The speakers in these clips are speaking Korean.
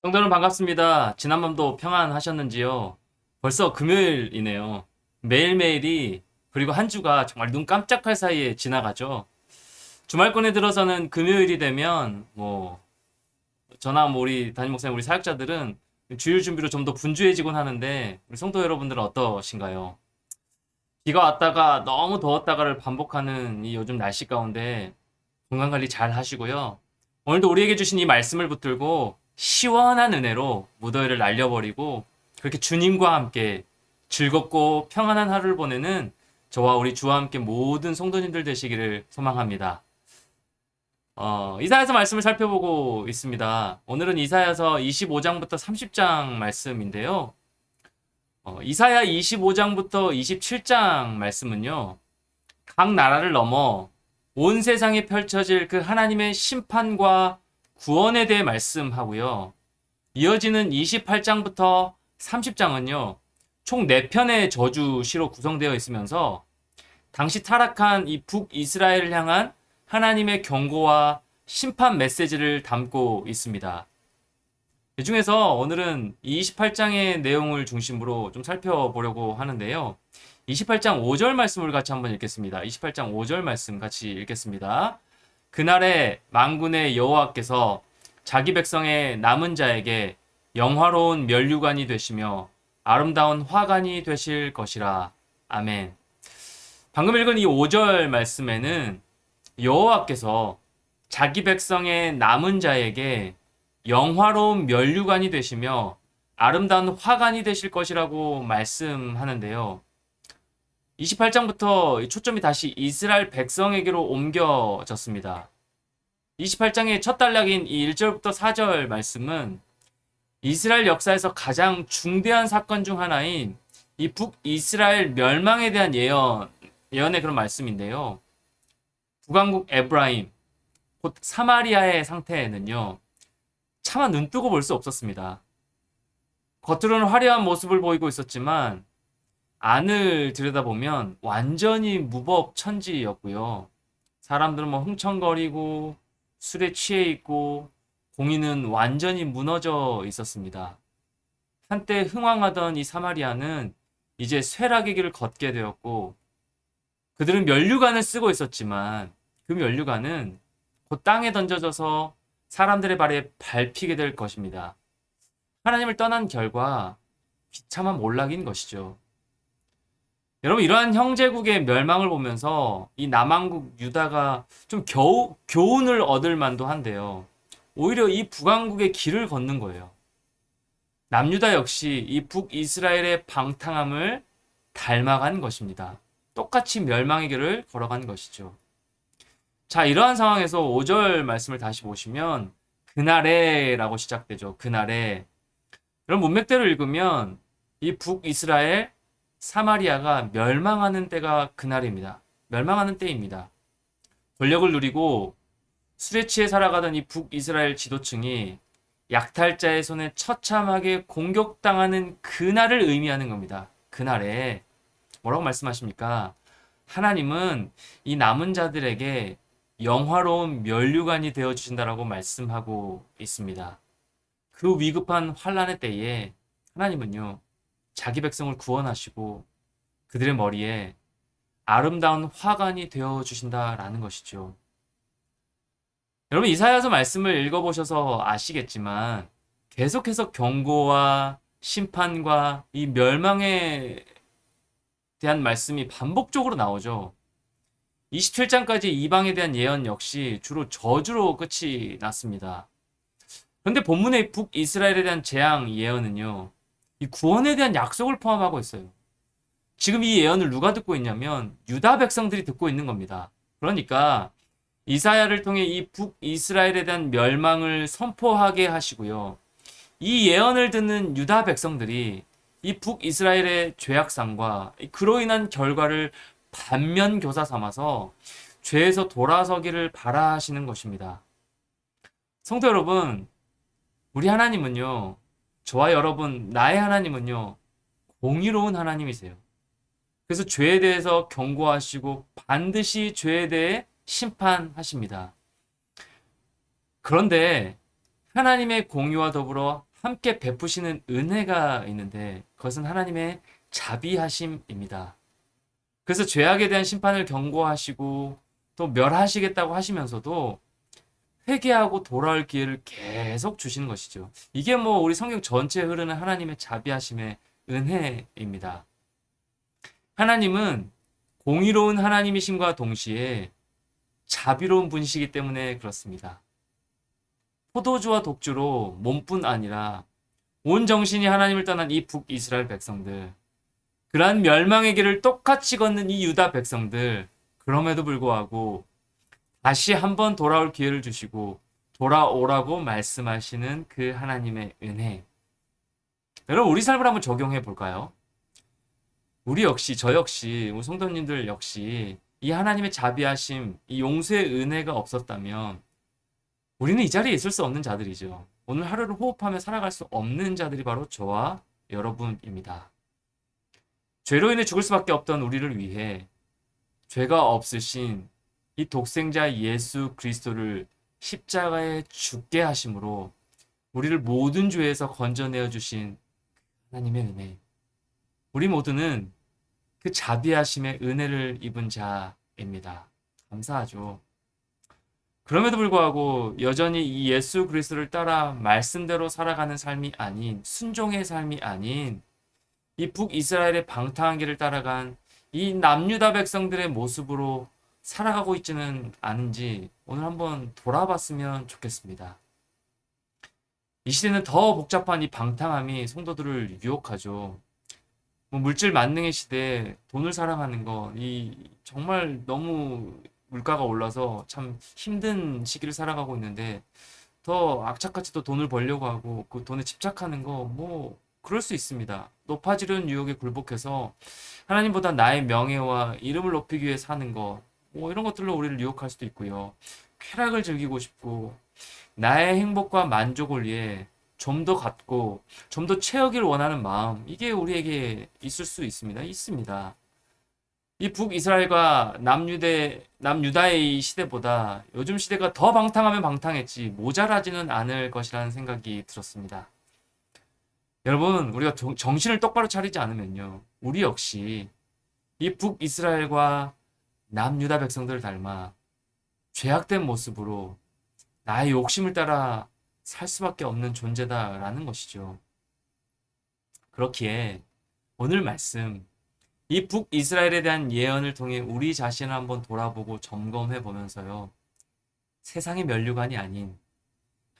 성도는 반갑습니다. 지난밤도 평안하셨는지요? 벌써 금요일이네요. 매일매일이 그리고 한 주가 정말 눈 깜짝할 사이에 지나가죠. 주말권에 들어서는 금요일이 되면 저나 우리 담임 목사님 우리 사역자들은 주일 준비로 좀 더 분주해지곤 하는데 우리 성도 여러분들은 어떠신가요? 비가 왔다가 너무 더웠다가를 반복하는 이 요즘 날씨 가운데 건강 관리 잘 하시고요. 오늘도 우리에게 주신 이 말씀을 붙들고 시원한 은혜로 무더위를 날려버리고 그렇게 주님과 함께 즐겁고 평안한 하루를 보내는 저와 우리 주와 함께 모든 성도님들 되시기를 소망합니다. 이사야서 말씀을 살펴보고 있습니다. 오늘은 이사야서 25장부터 30장 말씀인데요. 이사야 25장부터 27장 말씀은요. 각 나라를 넘어 온 세상에 펼쳐질 그 하나님의 심판과 구원에 대해 말씀하고요. 이어지는 28장부터 30장은요. 총 4편의 저주시로 구성되어 있으면서 당시 타락한 이 북이스라엘을 향한 하나님의 경고와 심판 메시지를 담고 있습니다. 이 중에서 오늘은 28장의 내용을 중심으로 좀 살펴보려고 하는데요. 28장 5절 말씀을 같이 한번 읽겠습니다. 28장 5절 말씀 같이 읽겠습니다. 그날에 만군의 여호와께서 자기 백성의 남은 자에게 영화로운 면류관이 되시며 아름다운 화관이 되실 것이라. 아멘. 방금 읽은 이 5절 말씀에는 여호와께서 자기 백성의 남은 자에게 영화로운 면류관이 되시며 아름다운 화관이 되실 것이라고 말씀하는데요. 28장부터 초점이 다시 이스라엘 백성에게로 옮겨졌습니다. 28장의 첫 단락인 이 1절부터 4절 말씀은 이스라엘 역사에서 가장 중대한 사건 중 하나인 이 북이스라엘 멸망에 대한 예언의 그런 말씀인데요. 북왕국 에브라임, 곧 사마리아의 상태에는요, 차마 눈뜨고 볼 수 없었습니다. 겉으로는 화려한 모습을 보이고 있었지만 안을 들여다보면 완전히 무법천지였고요. 사람들은 흥청거리고 술에 취해 있고 공의는 완전히 무너져 있었습니다. 한때 흥왕하던 이 사마리아는 이제 쇠락의 길을 걷게 되었고 그들은 면류관을 쓰고 있었지만 그 면류관은 곧 땅에 던져져서 사람들의 발에 밟히게 될 것입니다. 하나님을 떠난 결과 비참한 몰락인 것이죠. 여러분 이러한 형제국의 멸망을 보면서 이 남왕국 유다가 좀 겨우 교훈을 얻을 만도 한데요. 오히려 이 북왕국의 길을 걷는 거예요. 남유다 역시 이 북이스라엘의 방탕함을 닮아간 것입니다. 똑같이 멸망의 길을 걸어간 것이죠. 자, 이러한 상황에서 5절 말씀을 다시 보시면 그날에 라고 시작되죠. 그날에. 이런 문맥대로 읽으면 이 북이스라엘 사마리아가 멸망하는 때가 그날입니다. 멸망하는 때입니다. 권력을 누리고 술에 취해 살아가던 이 북이스라엘 지도층이 약탈자의 손에 처참하게 공격당하는 그날을 의미하는 겁니다. 그날에 뭐라고 말씀하십니까? 하나님은 이 남은 자들에게 영화로운 면류관이 되어 주신다라고 말씀하고 있습니다. 그 위급한 환란의 때에 하나님은요. 자기 백성을 구원하시고 그들의 머리에 아름다운 화관이 되어 주신다라는 것이죠. 여러분 이사야서 말씀을 읽어보셔서 아시겠지만 계속해서 경고와 심판과 이 멸망에 대한 말씀이 반복적으로 나오죠. 27장까지 이방에 대한 예언 역시 주로 저주로 끝이 났습니다. 그런데 본문의 북이스라엘에 대한 재앙 예언은요. 이 구원에 대한 약속을 포함하고 있어요. 지금 이 예언을 누가 듣고 있냐면 유다 백성들이 듣고 있는 겁니다. 그러니까 이사야를 통해 이 북이스라엘에 대한 멸망을 선포하게 하시고요. 이 예언을 듣는 유다 백성들이 이 북이스라엘의 죄악상과 그로 인한 결과를 반면교사 삼아서 죄에서 돌아서기를 바라시는 것입니다. 성도 여러분, 우리 하나님은요, 저와 여러분, 나의 하나님은요, 공의로운 하나님이세요. 그래서 죄에 대해서 경고하시고 반드시 죄에 대해 심판하십니다. 그런데 하나님의 공의와 더불어 함께 베푸시는 은혜가 있는데 그것은 하나님의 자비하심입니다. 그래서 죄악에 대한 심판을 경고하시고 또 멸하시겠다고 하시면서도 회개하고 돌아올 기회를 계속 주시는 것이죠. 이게 뭐 우리 성경 전체에 흐르는 하나님의 자비하심의 은혜입니다. 하나님은 공의로운 하나님이심과 동시에 자비로운 분이시기 때문에 그렇습니다. 포도주와 독주로 몸뿐 아니라 온 정신이 하나님을 떠난 이 북이스라엘 백성들, 그러한 멸망의 길을 똑같이 걷는 이 유다 백성들, 그럼에도 불구하고 다시 한번 돌아올 기회를 주시고 돌아오라고 말씀하시는 그 하나님의 은혜. 여러분, 우리 삶을 한번 적용해 볼까요? 우리 역시, 저 역시, 우리 성도님들 역시 이 하나님의 자비하심, 이 용서의 은혜가 없었다면 우리는 이 자리에 있을 수 없는 자들이죠. 오늘 하루를 호흡하며 살아갈 수 없는 자들이 바로 저와 여러분입니다. 죄로 인해 죽을 수밖에 없던 우리를 위해 죄가 없으신 이 독생자 예수 그리스도를 십자가에 죽게 하심으로 우리를 모든 죄에서 건져내어 주신 하나님의 은혜. 우리 모두는 그 자비하심의 은혜를 입은 자입니다. 감사하죠. 그럼에도 불구하고 여전히 이 예수 그리스도를 따라 말씀대로 살아가는 삶이 아닌, 순종의 삶이 아닌 이 북이스라엘의 방탕한 길을 따라간 이 남유다 백성들의 모습으로 살아가고 있지는 않은지 오늘 한번 돌아봤으면 좋겠습니다. 이 시대는 더 복잡한 이 방탕함이 성도들을 유혹하죠. 뭐 물질 만능의 시대에 돈을 사랑하는 거, 이 정말 너무 물가가 올라서 참 힘든 시기를 살아가고 있는데 더 악착같이 또 돈을 벌려고 하고 그 돈에 집착하는 거 뭐 그럴 수 있습니다. 높아지려는 유혹에 굴복해서 하나님보다 나의 명예와 이름을 높이기 위해 사는 거, 뭐 이런 것들로 우리를 유혹할 수도 있고요. 쾌락을 즐기고 싶고 나의 행복과 만족을 위해 좀 더 갖고 좀 더 채우길 원하는 마음, 이게 우리에게 있을 수 있습니다. 있습니다. 이 북이스라엘과 남유다의 이 시대보다 요즘 시대가 더 방탕하면 방탕했지 모자라지는 않을 것이라는 생각이 들었습니다. 여러분, 우리가 정신을 똑바로 차리지 않으면요, 우리 역시 이 북이스라엘과 남유다 백성들을 닮아 죄악된 모습으로 나의 욕심을 따라 살 수밖에 없는 존재다라는 것이죠. 그렇기에 오늘 말씀, 이 북이스라엘에 대한 예언을 통해 우리 자신을 한번 돌아보고 점검해 보면서요, 세상의 면류관이 아닌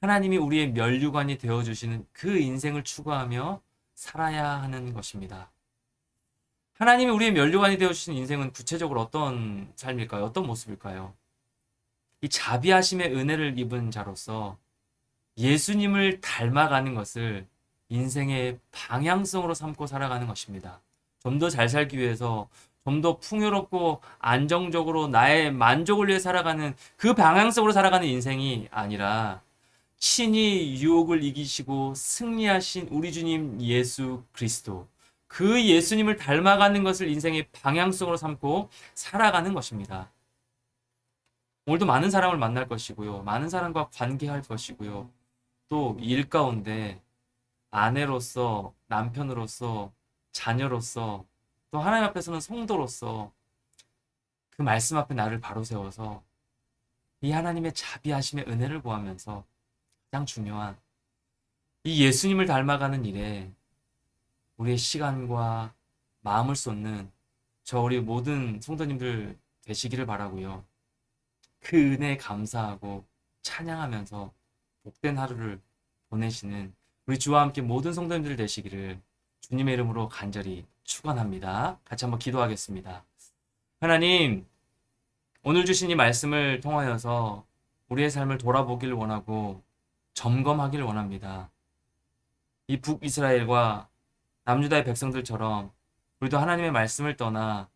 하나님이 우리의 면류관이 되어주시는 그 인생을 추구하며 살아야 하는 것입니다. 하나님이 우리의 면류관이 되어주시는 인생은 구체적으로 어떤 삶일까요? 어떤 모습일까요? 이 자비하심의 은혜를 입은 자로서 예수님을 닮아가는 것을 인생의 방향성으로 삼고 살아가는 것입니다. 좀 더 잘 살기 위해서 좀 더 풍요롭고 안정적으로 나의 만족을 위해 살아가는 그 방향성으로 살아가는 인생이 아니라 친히 유혹을 이기시고 승리하신 우리 주님 예수 그리스도, 그 예수님을 닮아가는 것을 인생의 방향성으로 삼고 살아가는 것입니다. 오늘도 많은 사람을 만날 것이고요. 많은 사람과 관계할 것이고요. 또 일 가운데 아내로서, 남편으로서, 자녀로서, 또 하나님 앞에서는 성도로서 그 말씀 앞에 나를 바로 세워서 이 하나님의 자비하심의 은혜를 구하면서 가장 중요한 이 예수님을 닮아가는 일에 우리의 시간과 마음을 쏟는 저 우리 모든 성도님들 되시기를 바라고요. 그 은혜에 감사하고 찬양하면서 복된 하루를 보내시는 우리 주와 함께 모든 성도님들 되시기를 주님의 이름으로 간절히 축원합니다. 같이 한번 기도하겠습니다. 하나님, 오늘 주신 이 말씀을 통하여서 우리의 삶을 돌아보길 원하고 점검하길 원합니다. 이 북이스라엘과 남유다의 백성들처럼 우리도 하나님의 말씀을 떠나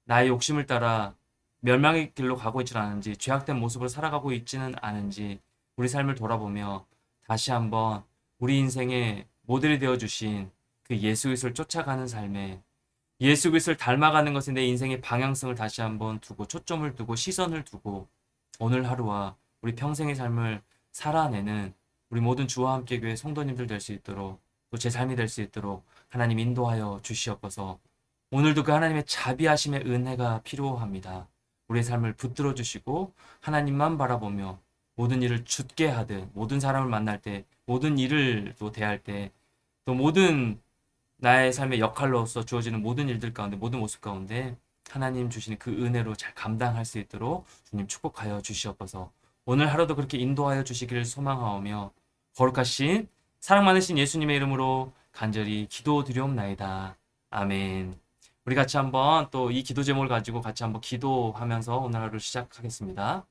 나의 욕심을 따라 멸망의 길로 가고 있지는 않은지, 죄악된 모습으로 살아가고 있지는 않은지 우리 삶을 돌아보며 다시 한번 우리 인생의 모델이 되어주신 그 예수 그리스도를 쫓아가는 삶에 예수 그리스도를 닮아가는 것에 내 인생의 방향성을 다시 한번 두고 초점을 두고 시선을 두고 오늘 하루와 우리 평생의 삶을 살아내는 우리 모든 주와 함께 교회 성도님들 될 수 있도록 또 제 삶이 될 수 있도록 하나님 인도하여 주시옵소서. 오늘도 그 하나님의 자비하심의 은혜가 필요합니다. 우리의 삶을 붙들어 주시고 하나님만 바라보며 모든 일을 굳게 하듯 모든 사람을 만날 때 모든 일을 또 대할 때 또 모든 나의 삶의 역할로서 주어지는 모든 일들 가운데 모든 모습 가운데 하나님 주시는 그 은혜로 잘 감당할 수 있도록 주님 축복하여 주시옵소서. 오늘 하루도 그렇게 인도하여 주시기를 소망하오며 거룩하신 사랑 많으신 예수님의 이름으로 간절히 기도드리옵나이다. 아멘. 우리 같이 한번 또 이 기도 제목을 가지고 같이 한번 기도하면서 오늘 하루 시작하겠습니다.